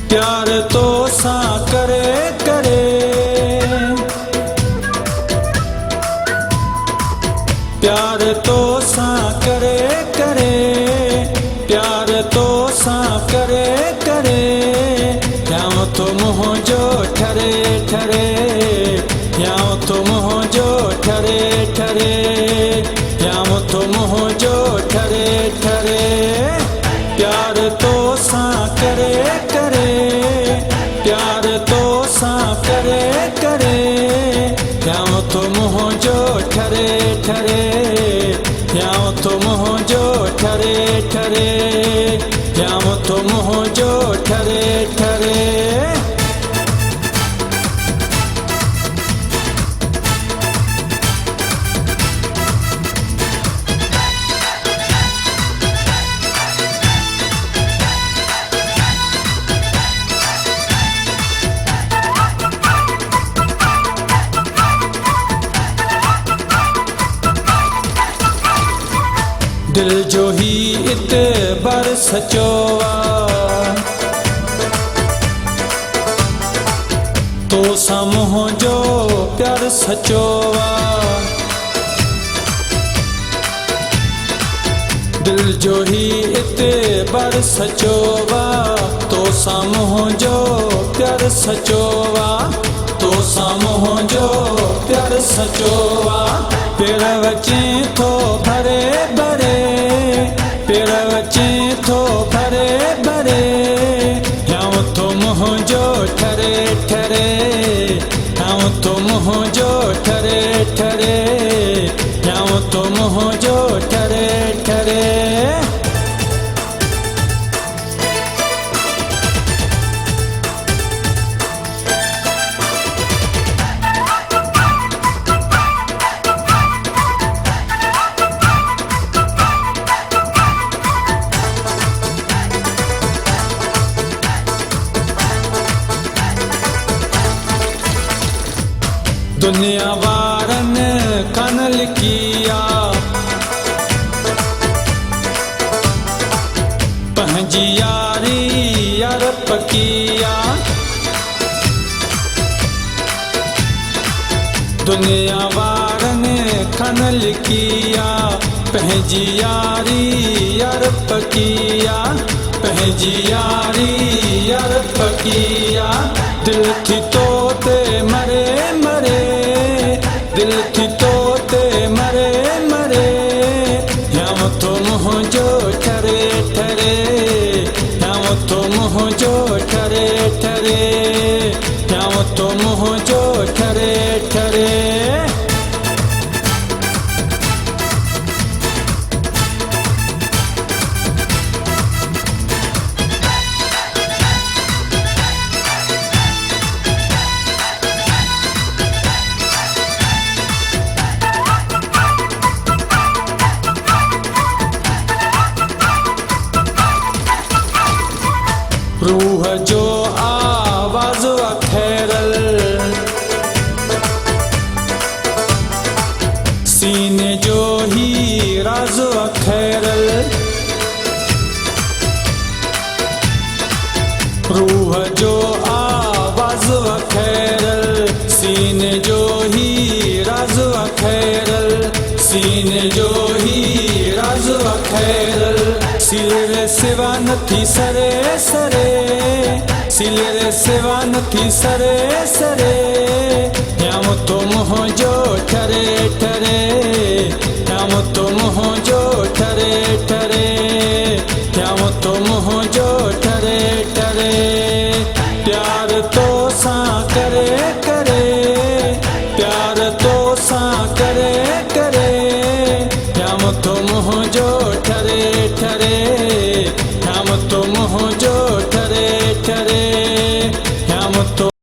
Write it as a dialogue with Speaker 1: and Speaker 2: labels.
Speaker 1: प्यार तो सा करे करे, प्यार तो सा करे करे, प्यार तो सा करे करे। याओ तुम हो जो ठरे ठरे, याओ तुम हो जो ठरे ठरे, याओ तुम हो जो ठरे ठरे। प्यार तो सा करे करे, प्यार तो सा करे करे। याओ तुम हो जो ठरे ठरे, याओ तुम हो जो ठरे ठरे, याओ तुम हो जो ठरे ठरे। दिल जो ही इतबार सचोवा, तो सामो जो प्यार सचोवा। दिल जो ही इतबार सचोवा, तो सामो जो प्यार सचोवा, तो सामो जो प्यार सचोवा। पेड़ वचे थो भरे भरे, पेड़ वचे थो भरे भरे। याओ तुम हो जो ठरे ठरे, याओ तुम हो जो ठरे ठरे, याओ तुम हो जो ठरे ठरे। दुनिया वारन कनल किया, पंहिंजी यारी अरप किया। दुनिया वारन कनल किया, पंहिंजी यारी अरप किया, पंहिंजी यारी अरप किया। दिल थी तो ते मरे मरे, दिल थी तो ते मरे मरे। याओ तुम हो जो ठरे ठरे, याओ तुम हो जो ठरे ठरे, याओ तुम हो जो ठरे ठरे। रूह जो आवाज अखैरल, सीने जो ही राज अखैरल। रूह जो आवाज अखैरल, सीने जो ही राज अखैरल, सीने जो ही राज अखैरल। सिले सिवा नथी सरे सरे, सिले सिवा नथी सरे सरे। याओ तुम हो जो ठरे ठरे, याओ तुम हो जो ठरे ठरे, याओ तुम हो जो